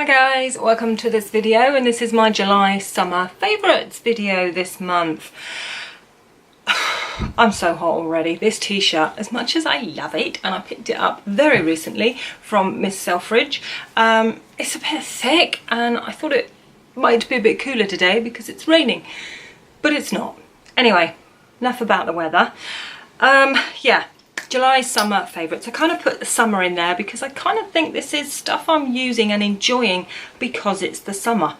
Hi guys, welcome to this video, and this is my July summer favourites video this month. I'm so hot already. This t-shirt, as much as I love it, and I picked it up very recently from Miss Selfridge, it's a bit thick and I thought it might be a bit cooler today because it's raining, but it's not. Anyway, enough about the weather. Yeah. July summer favourites. I kind of put the summer in there because I kind of think this is stuff I'm using and enjoying because it's the summer.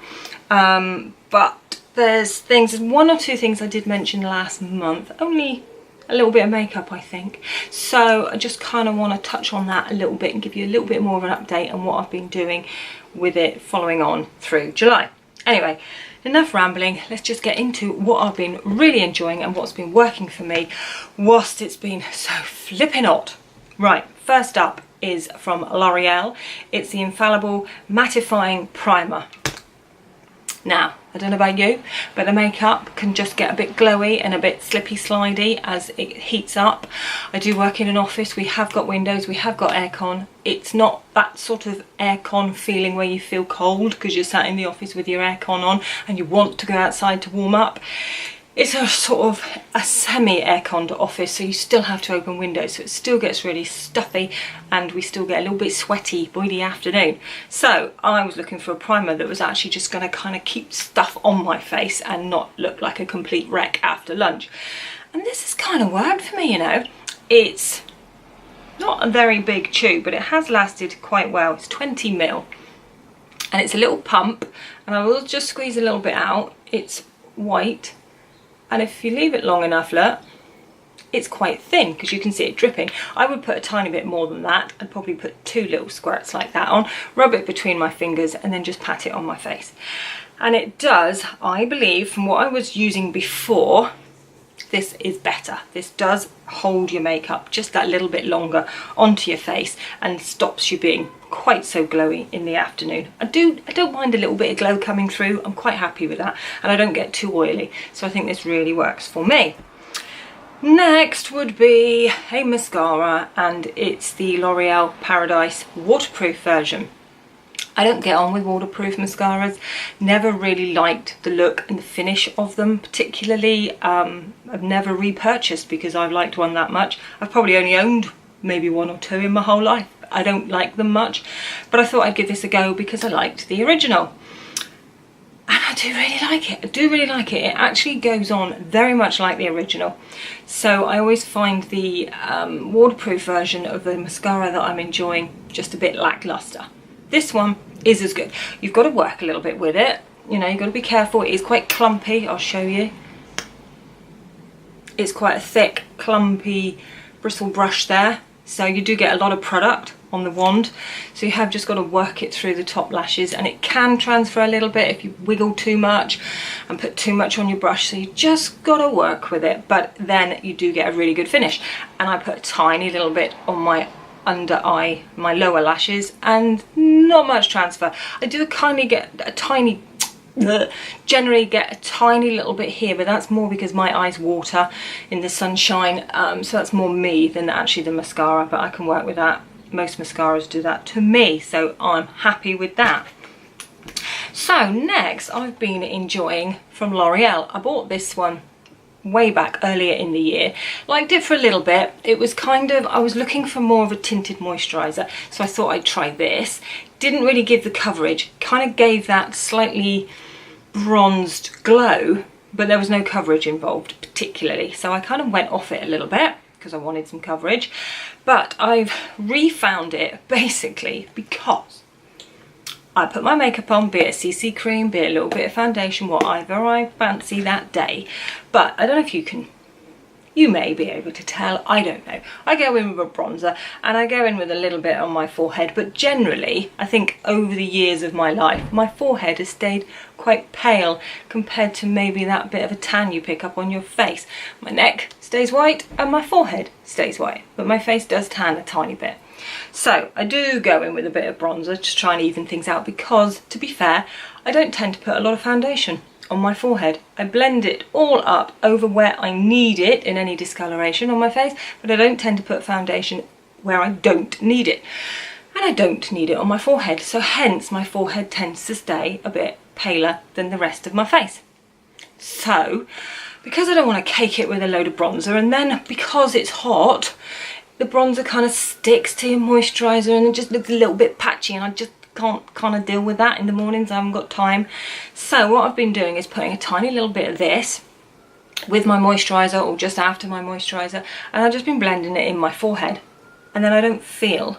But there's one or two things I did mention last month, only a little bit of makeup I think. So I just kind of want to touch on that a little bit and give you a little bit more of an update on what I've been doing with it following on through July. Anyway, enough rambling, let's just get into what I've been really enjoying and what's been working for me whilst it's been so flipping hot. Right, first up is from L'Oreal. It's the Infallible Mattifying Primer. Now, I don't know about you, but the makeup can just get a bit glowy and a bit slippy slidey as it heats up. I do work in an office, we have got windows, we have got aircon. It's not that sort of aircon feeling where you feel cold because you're sat in the office with your aircon on and you want to go outside to warm up. It's a sort of a semi-airconned office, so you still have to open windows, so it still gets really stuffy and we still get a little bit sweaty by the afternoon. So I was looking for a primer that was actually just going to kind of keep stuff on my face and not look like a complete wreck after lunch. And this has kind of worked for me, you know. It's not a very big tube, but it has lasted quite well. It's 20ml and it's a little pump, and I will just squeeze a little bit out. It's white. And if you leave it long enough, look, it's quite thin because you can see it dripping. I would put a tiny bit more than that. I'd probably put 2 little squirts like that on, rub it between my fingers and then just pat it on my face. And it does, I believe, from what I was using before, this is better. This does hold your makeup just that little bit longer onto your face and stops you being quite so glowy in the afternoon. I don't mind a little bit of glow coming through. I'm quite happy with that, and I don't get too oily, so I think this really works for me. Next would be a mascara, and it's the L'Oreal Paradise waterproof version. I don't get on with waterproof mascaras, never really liked the look and the finish of them particularly. I've never repurchased because I've liked one that much. I've probably only owned maybe 1 or 2 in my whole life. I don't like them much, but I thought I'd give this a go because I liked the original. And I do really like it. I do really like it. It actually goes on very much like the original. So I always find the waterproof version of the mascara that I'm enjoying just a bit lackluster. This one is as good. You've got to work a little bit with it. You know, you've got to be careful. It is quite clumpy. I'll show you. It's quite a thick, clumpy bristle brush there. So you do get a lot of product on the wand. So you have just got to work it through the top lashes, and it can transfer a little bit if you wiggle too much and put too much on your brush. So you just got to work with it, but then you do get a really good finish. And I put a tiny little bit on my under eye, my lower lashes, and not much transfer. I do generally get a tiny little bit here, but that's more because my eyes water in the sunshine, so that's more me than actually the mascara, but I can work with that. Most mascaras do that to me, so I'm happy with that. So next, I've been enjoying from L'Oreal. I bought this one way back earlier in the year, liked it for a little bit. It was kind of, I was looking for more of a tinted moisturiser, so I thought I'd try this. Didn't really give the coverage, kind of gave that slightly bronzed glow, but there was no coverage involved particularly, so I kind of went off it a little bit because I wanted some coverage. But I've refound it basically because I put my makeup on, be it a CC cream, be it a little bit of foundation, whatever I fancy that day. But I don't know if you may be able to tell, I don't know. I go in with a bronzer and I go in with a little bit on my forehead, but generally, I think over the years of my life, my forehead has stayed quite pale compared to maybe that bit of a tan you pick up on your face. My neck stays white and my forehead stays white, but my face does tan a tiny bit. So I do go in with a bit of bronzer to try and even things out because, to be fair, I don't tend to put a lot of foundation on my forehead. I blend it all up over where I need it in any discoloration on my face, but I don't tend to put foundation where I don't need it. and I don't need it on my forehead, so hence my forehead tends to stay a bit paler than the rest of my face. So because I don't want to cake it with a load of bronzer, and then because it's hot, the bronzer kind of sticks to your moisturiser and it just looks a little bit patchy, and I just can't kind of deal with that in the mornings. I haven't got time. So what I've been doing is putting a tiny little bit of this with my moisturiser or just after my moisturiser, and I've just been blending it in my forehead, and then I don't feel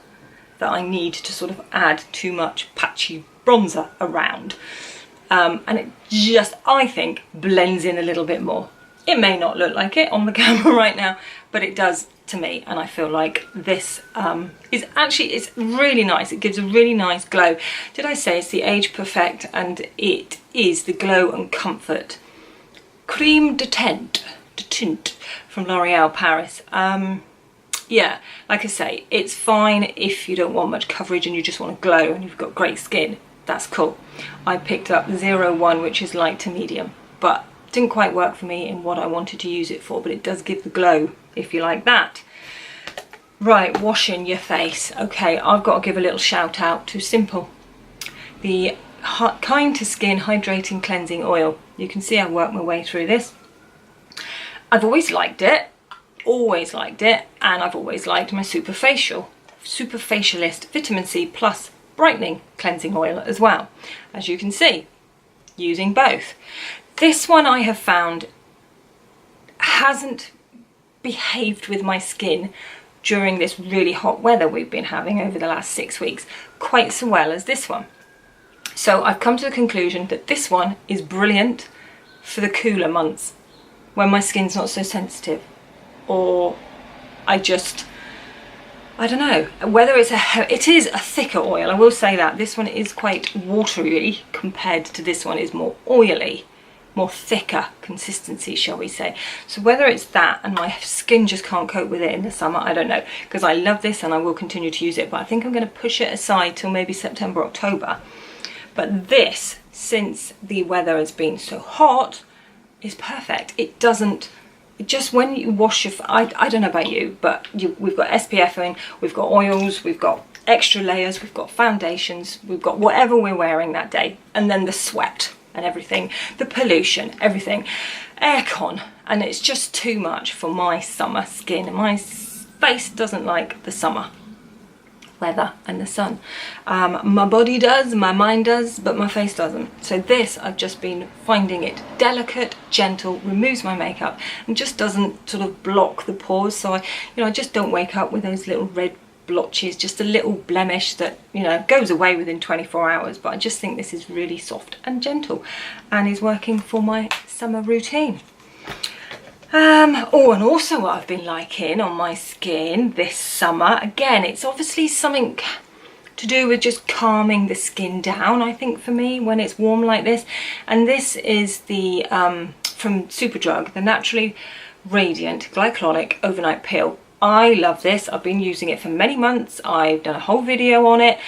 that I need to sort of add too much patchy bronzer around. And it just, I think, blends in a little bit more. It may not look like it on the camera right now, but it does to me, and I feel like this is actually, it's really nice. It gives a really nice glow. Did I say it's the Age Perfect, and it is the Glow and Comfort Crème de Teint from L'Oreal Paris. Yeah, like I say, it's fine if you don't want much coverage and you just want to glow and you've got great skin. That's cool. I picked up 01, which is light to medium, but didn't quite work for me in what I wanted to use it for, but it does give the glow if you like that. Right, washing your face. Okay, I've got to give a little shout out to Simple, the Kind to Skin Hydrating Cleansing Oil. You can see I worked my way through this. I've always liked it, and I've always liked my Facialist Vitamin C Plus Brightening Cleansing Oil as well, as you can see, using both. This one I have found hasn't behaved with my skin during this really hot weather we've been having over the last 6 weeks quite so well as this one. So I've come to the conclusion that this one is brilliant for the cooler months when my skin's not so sensitive, or I don't know, whether it is a thicker oil. I will say that this one is quite watery compared to this one is more oily, more thicker consistency, shall we say. So whether it's that and my skin just can't cope with it in the summer, I don't know, because I love this and I will continue to use it, but I think I'm going to push it aside till maybe September, October. But this, since the weather has been so hot, is perfect. It doesn't, just when you wash your, I don't know about you, but we've got SPF in, we've got oils, we've got extra layers, we've got foundations, we've got whatever we're wearing that day, and then the sweat and everything, the pollution, everything, aircon, and it's just too much for my summer skin, and my face doesn't like the summer weather and the sun. My body does, my mind does, but my face doesn't. So this, I've just been finding it delicate, gentle, removes my makeup, and just doesn't sort of block the pores. So I just don't wake up with those little red blotches, just a little blemish that, goes away within 24 hours. But I just think this is really soft and gentle and is working for my summer routine. Oh, and also what I've been liking on my skin this summer, again, it's obviously something to do with just calming the skin down, I think, for me, when it's warm like this. And this is the, from Superdrug, the Naturally Radiant Glycolic Overnight Peel. I love this. I've been using it for many months. I've done a whole video on it.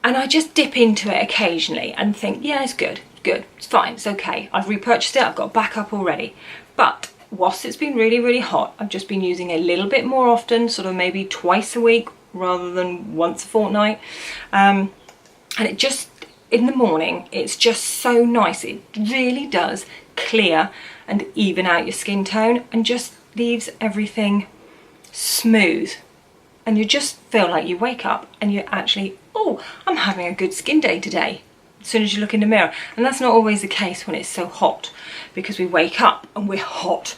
And I just dip into it occasionally and think, yeah, it's good, it's fine, it's okay. I've repurchased it, I've got backup already. But whilst it's been really, really hot, I've just been using it a little bit more often, sort of maybe twice a week rather than once a fortnight. And it just, in the morning, it's just so nice. It really does clear and even out your skin tone and just leaves everything smooth. And you just feel like you wake up and you're actually, oh, I'm having a good skin day today, as soon as you look in the mirror. And that's not always the case when it's so hot, because we wake up and we're hot.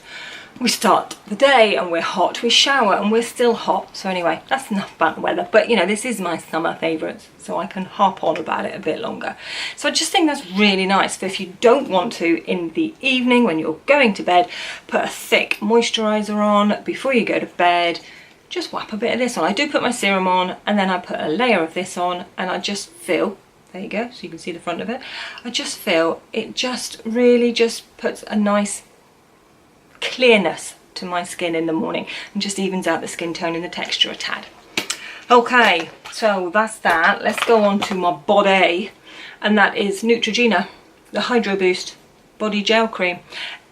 We start the day and we're hot. We shower and we're still hot. So anyway, that's enough about the weather. But this is my summer favourites, so I can harp on about it a bit longer. So I just think that's really nice for if you don't want to, in the evening when you're going to bed, put a thick moisturiser on before you go to bed. Just whap a bit of this on. I do put my serum on, and then I put a layer of this on, and I just feel, there you go, so you can see the front of it. I just feel it just really just puts a nice clearness to my skin in the morning and just evens out the skin tone and the texture a tad. Okay, so that's that. Let's go on to my body, and that is Neutrogena, the Hydra Boost Body Gel Cream.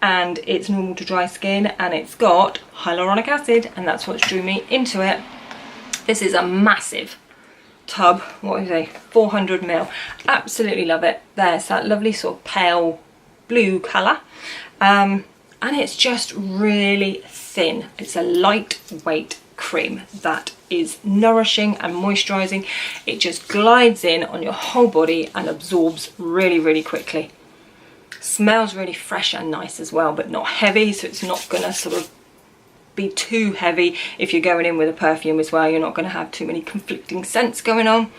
And it's normal to dry skin, and it's got hyaluronic acid, and that's what drew me into it. This is a massive tub, what is it, 400ml. Absolutely love it. There's that lovely sort of pale blue colour, and it's just really thin. It's a lightweight cream that is nourishing and moisturising. It just glides in on your whole body and absorbs really, really quickly. Smells really fresh and nice as well, but not heavy, so it's not gonna sort of be too heavy. If you're going in with a perfume as well, you're not going to have too many conflicting scents going on.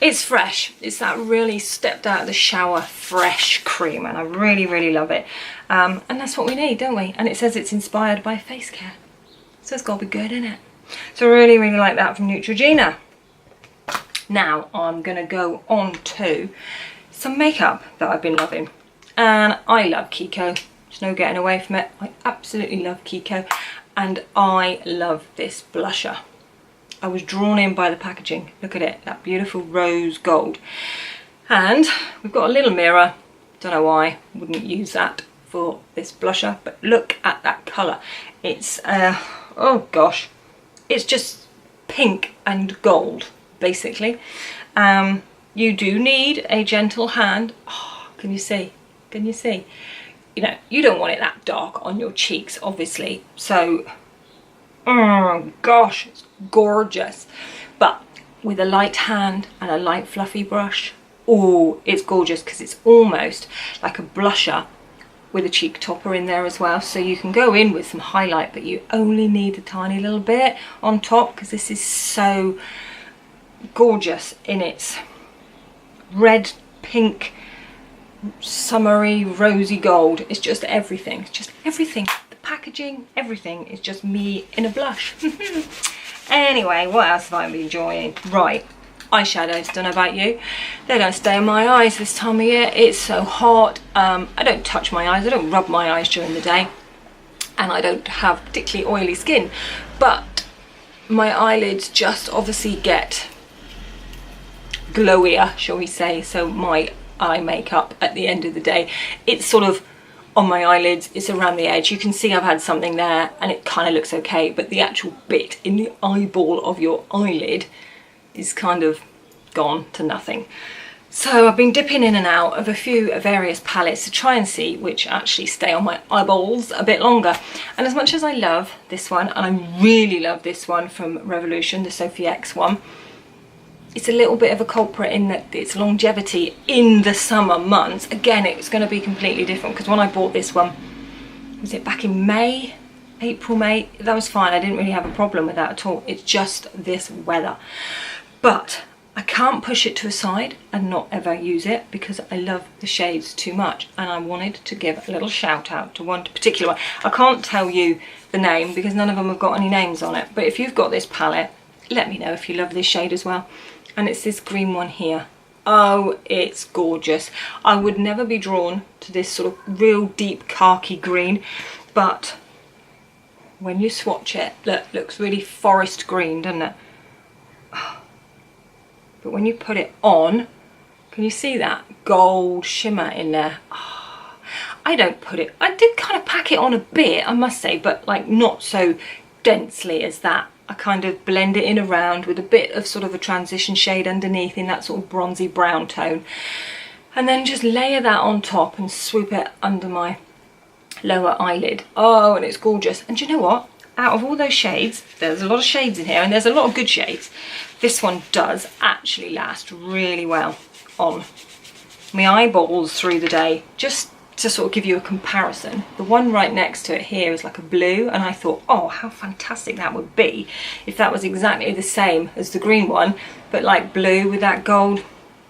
It's fresh. It's that really stepped out of the shower fresh cream, and I really, really love it. And that's what we need, don't we? And it says it's inspired by face care, so it's got to be good, isn't it? So I really, really like that from Neutrogena. Now I'm going to go on to some makeup that I've been loving, and I love Kiko. There's no getting away from it. I absolutely love Kiko, and I love this blusher. I was drawn in by the packaging. Look at it, that beautiful rose gold. And we've got a little mirror. Don't know why, wouldn't use that for this blusher, but look at that colour. It's, oh gosh, it's just pink and gold, basically. You do need a gentle hand. Oh, can you see? Can you see? You know, you don't want it that dark on your cheeks, obviously. So, oh gosh, it's gorgeous. But with a light hand and a light fluffy brush, oh, it's gorgeous, because it's almost like a blusher with a cheek topper in there as well. So you can go in with some highlight, but you only need a tiny little bit on top, because this is so gorgeous in its red, pink, summery, rosy gold. It's just everything. It's just everything. The packaging, everything is just me in a blush. Anyway, what else have I been enjoying? Right, eyeshadows. Don't know about you, they don't stay on my eyes this time of year. It's so hot. I don't touch my eyes, I don't rub my eyes during the day, and I don't have particularly oily skin, but my eyelids just obviously get glowier, shall we say. So my eye makeup at the end of the day, it's sort of on my eyelids, it's around the edge. You can see I've had something there and it kind of looks okay, but the actual bit in the eyeball of your eyelid is kind of gone to nothing. So I've been dipping in and out of a few various palettes to try and see which actually stay on my eyeballs a bit longer. And as much as I love this one, and I really love this one from Revolution, the Sophx one, it's a little bit of a culprit in that its longevity in the summer months. Again, it's going to be completely different, because when I bought this one, was it back in May? April, May? That was fine. I didn't really have a problem with that at all. It's just this weather. But I can't push it to a side and not ever use it, because I love the shades too much. And I wanted to give a little shout out to one particular one. I can't tell you the name because none of them have got any names on it. But if you've got this palette, let me know if you love this shade as well. And it's this green one here. Oh, it's gorgeous. I would never be drawn to this sort of real deep khaki green, but when you swatch it, look, looks really forest green, doesn't it? But when you put it on, can you see that gold shimmer in there? Oh, I don't put it, I did kind of pack it on a bit, I must say, but like not so densely as that. I kind of blend it in around with a bit of sort of a transition shade underneath in that sort of bronzy brown tone, and then just layer that on top and swoop it under my lower eyelid. Oh, and it's gorgeous. And do you know what? Out of all those shades, there's a lot of shades in here, and there's a lot of good shades. This one does actually last really well on my eyeballs through the day. Just to sort of give you a comparison, the one right next to it here is like a blue, and I thought, oh, how fantastic that would be if that was exactly the same as the green one, but like blue with that gold.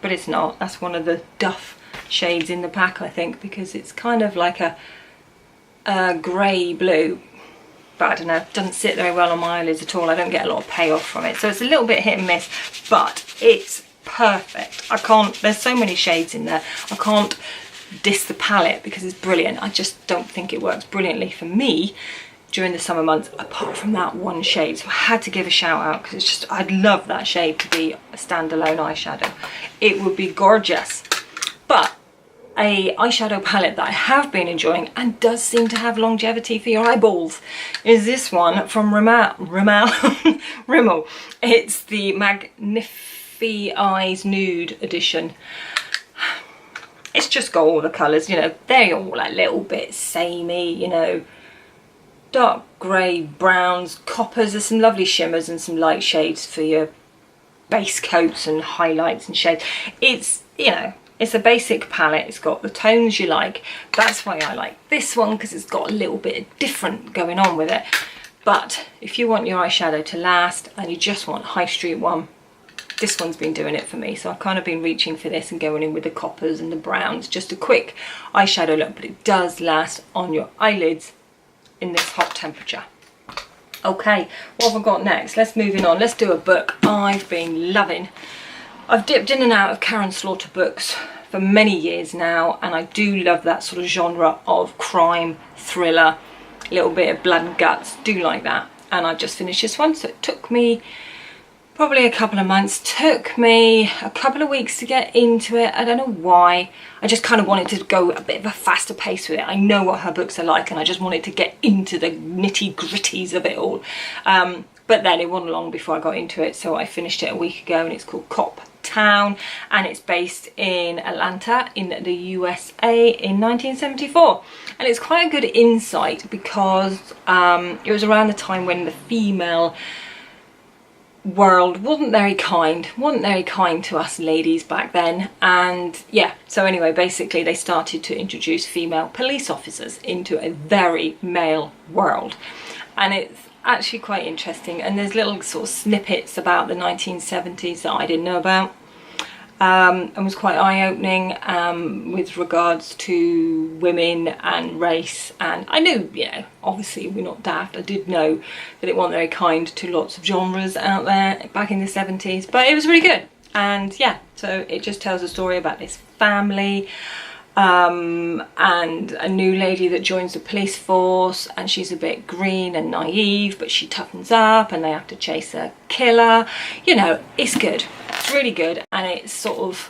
But it's not. That's one of the Duff shades in the pack, I think, because it's kind of like a grey blue, but I don't know, it doesn't sit very well on my eyelids at all. I don't get a lot of payoff from it, so it's a little bit hit and miss, but it's perfect. I can't, there's so many shades in there, I can't diss the palette because it's brilliant. I just don't think it works brilliantly for me during the summer months, apart from that one shade. So I had to give a shout out, because it's just, I'd love that shade to be a standalone eyeshadow. It would be gorgeous. But a eyeshadow palette that I have been enjoying and does seem to have longevity for your eyeballs is this one from Rimmel. It's the Magnif'eyes Magnif'eyes Nude edition. It's just got all the colours, you know, they're all a little bit samey, you know, dark grey, browns, coppers. There's some lovely shimmers and some light shades for your base coats and highlights and shades. It's, you know, it's a basic palette. It's got the tones you like. That's why I like this one, because it's got a little bit different going on with it. But if you want your eyeshadow to last and you just want high street one, this one's been doing it for me. So I've kind of been reaching for this and going in with the coppers and the browns. Just a quick eyeshadow look, but it does last on your eyelids in this hot temperature. Okay, what have I got next? Let's move on. Let's do a book I've been loving. I've dipped in and out of Karin Slaughter books for many years now, and I do love that sort of genre of crime, thriller, a little bit of blood and guts. Do like that. And I've just finished this one, so it took me probably a couple of months, took me a couple of weeks to get into it. I don't know why. I just kind of wanted to go a bit of a faster pace with it. I know what her books are like and I just wanted to get into the nitty gritties of it all. But then it wasn't long before I got into it, so I finished it a week ago, and it's called Cop Town, and it's based in Atlanta in the USA in 1974. And it's quite a good insight because it was around the time when the female world wasn't very kind to us ladies back then. And yeah, so anyway, basically they started to introduce female police officers into a very male world, and it's actually quite interesting. And there's little sort of snippets about the 1970s that I didn't know about, and was quite eye-opening with regards to women and race. And I knew, you know, obviously we're not daft. I did know that it wasn't very kind to lots of genres out there back in the 70s, but it was really good. And yeah, so it just tells a story about this family and a new lady that joins the police force, and she's a bit green and naive, but she toughens up and they have to chase a killer. You know, it's good. It's really good, and it's sort of,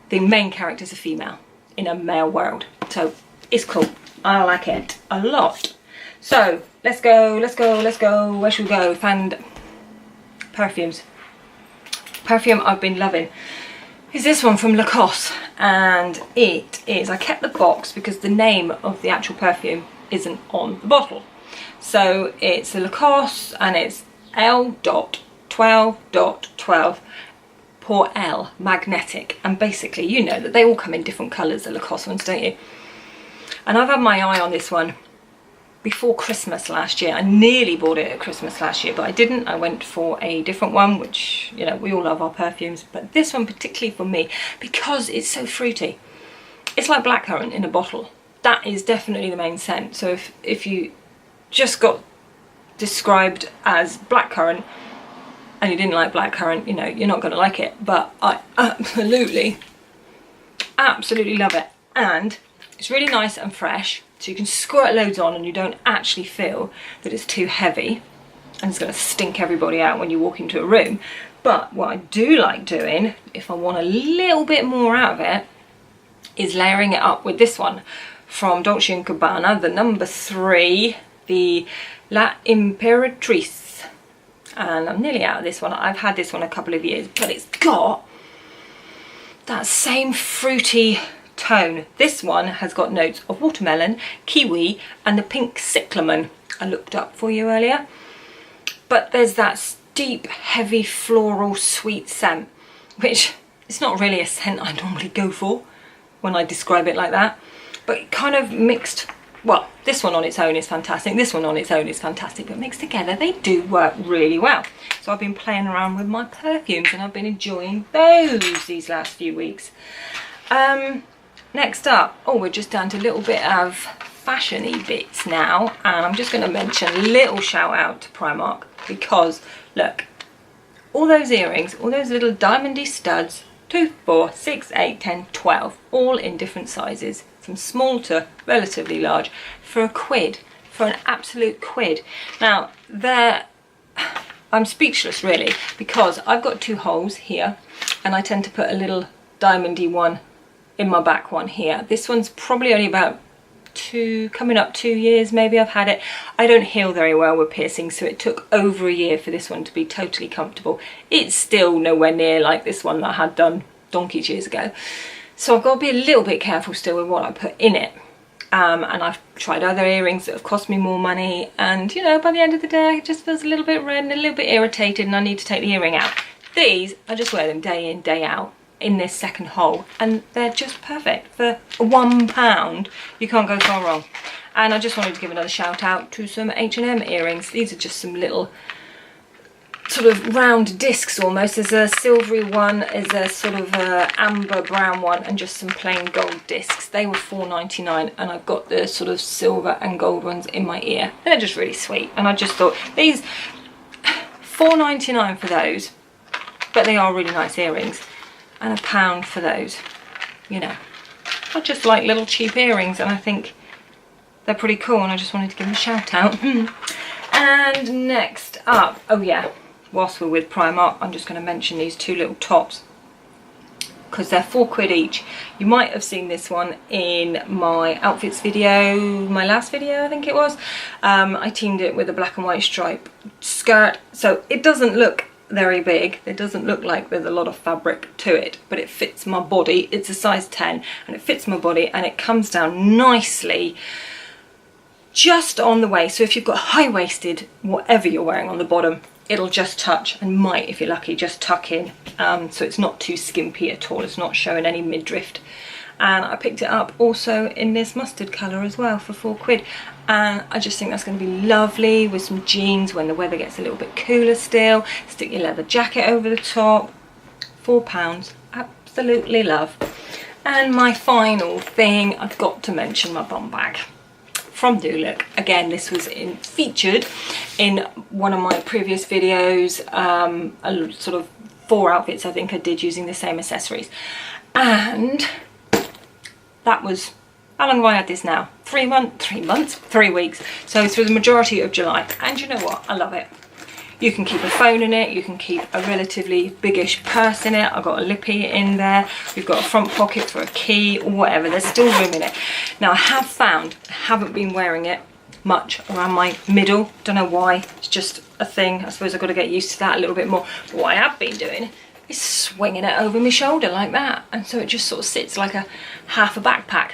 the main character's a female in a male world, so it's cool. I like it a lot. So let's go. Where should we go? Find perfumes. Perfume I've been loving is this one from Lacoste, and it is, I kept the box because the name of the actual perfume isn't on the bottle. So it's a Lacoste, and it's L.12.12 pour Elle Magnetic, and basically, you know that they all come in different colours, the Lacoste ones, don't you? And I've had my eye on this one before Christmas last year. I nearly bought it at Christmas last year, but I didn't. I went for a different one, which, you know, we all love our perfumes, but this one particularly for me because it's so fruity. It's like blackcurrant in a bottle. That is definitely the main scent. So if you just got described as blackcurrant and you didn't like blackcurrant, you know, you're not going to like it. But I absolutely love it. And it's really nice and fresh. So you can squirt loads on and you don't actually feel that it's too heavy and it's going to stink everybody out when you walk into a room. But what I do like doing, if I want a little bit more out of it, is layering it up with this one from Dolce & Gabbana, the number 3, the La Imperatrice. And I'm nearly out of this one. I've had this one a couple of years, but it's got that same fruity tone. This one has got notes of watermelon, kiwi, and the pink cyclamen I looked up for you earlier. But there's that deep, heavy, floral, sweet scent, which is not really a scent I normally go for when I describe it like that. But it kind of mixed, well, this one on its own is fantastic, this one on its own is fantastic, but mixed together they do work really well. So I've been playing around with my perfumes and I've been enjoying those these last few weeks. Next up, oh, we're just down to a little bit of fashion-y bits now, and I'm just going to mention a little shout out to Primark because, look, all those earrings, all those little diamondy studs, 2, 4, 6, 8, 10, 12, all in different sizes, from small to relatively large, for a quid, for an absolute quid. Now, I'm speechless really, because I've got 2 holes here, and I tend to put a little diamondy one in my back one here. This one's probably only about coming up 2 years maybe I've had it. I don't heal very well with piercings, so it took over a year for this one to be totally comfortable. It's still nowhere near like this one that I had done donkey's years ago. So I've got to be a little bit careful still with what I put in it. And I've tried other earrings that have cost me more money, and you know, by the end of the day it just feels a little bit red and a little bit irritated and I need to take the earring out. These, I just wear them day in, day out in this second hole, and they're just perfect. For £1 you can't go far wrong. And I just wanted to give another shout out to some H&M earrings. These are just some little sort of round discs almost. There's a silvery one, there's a sort of amber brown one, and just some plain gold discs. They were £4.99, and I've got the sort of silver and gold ones in my ear. They're just really sweet, and I just thought these £4.99 for those, but they are really nice earrings, and £1 for those. You know, I just like little cheap earrings, and I think they're pretty cool, and I just wanted to give them a shout out. And next up, oh yeah, whilst we're with Primark, I'm just going to mention these two little tops because they're £4 each. You might have seen this one in my outfits video, my last video I think it was. I teamed it with a black and white stripe skirt, so it doesn't look very big. It doesn't look like there's a lot of fabric to it, but it fits my body. It's a size 10 and it fits my body, and it comes down nicely just on the waist. So if you've got high-waisted, whatever you're wearing on the bottom, it'll just touch, and might, if you're lucky, just tuck in. So it's not too skimpy at all. It's not showing any midriff. And I picked it up also in this mustard colour as well for £4. And I just think that's going to be lovely with some jeans when the weather gets a little bit cooler still. Stick your leather jacket over the top. £4, absolutely love. And my final thing, I've got to mention my bum bag from Nude. Again, this was featured in one of my previous videos, a sort of 4 outfits I think I did using the same accessories. And that was, how long have I had this now? 3 weeks. So through the majority of July. And you know what? I love it. You can keep a phone in it, you can keep a relatively biggish purse in it. I've got a lippy in there, we've got a front pocket for a key or whatever. There's still room in it. Now I have found, I haven't been wearing it much around my middle. Don't know why, it's just a thing. I suppose I've got to get used to that a little bit more. But what I have been doing is swinging it over my shoulder like that. And so it just sort of sits like a half a backpack.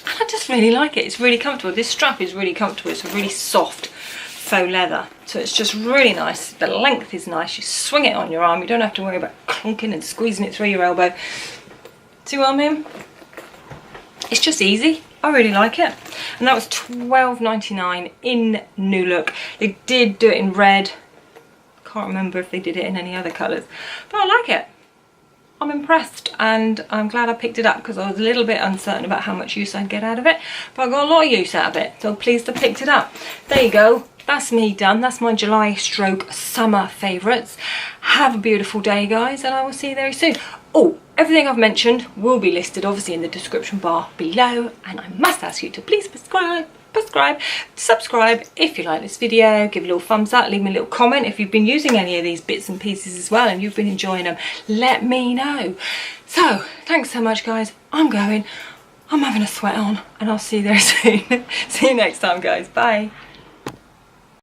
And I just really like it. It's really comfortable. This strap is really comfortable. It's a really soft faux leather, so it's just really nice. The length is nice. You swing it on your arm, you don't have to worry about clunking and squeezing it through your elbow. See what I mean? It's just easy. I really like it. And that was £12.99 in Nude. They did do it in red. Can't remember if they did it in any other colours, but I like it. I'm impressed, and I'm glad I picked it up because I was a little bit uncertain about how much use I'd get out of it, but I got a lot of use out of it, so pleased I picked it up. There you go. That's me done. That's my July stroke summer favourites. Have a beautiful day, guys, and I will see you very soon. Oh, everything I've mentioned will be listed obviously in the description bar below, and I must ask you to please subscribe if you like this video. Give a little thumbs up, leave me a little comment if you've been using any of these bits and pieces as well and you've been enjoying them. Let me know. So thanks so much, guys. I'm having a sweat on, and I'll see you there soon. See you next time, guys. Bye.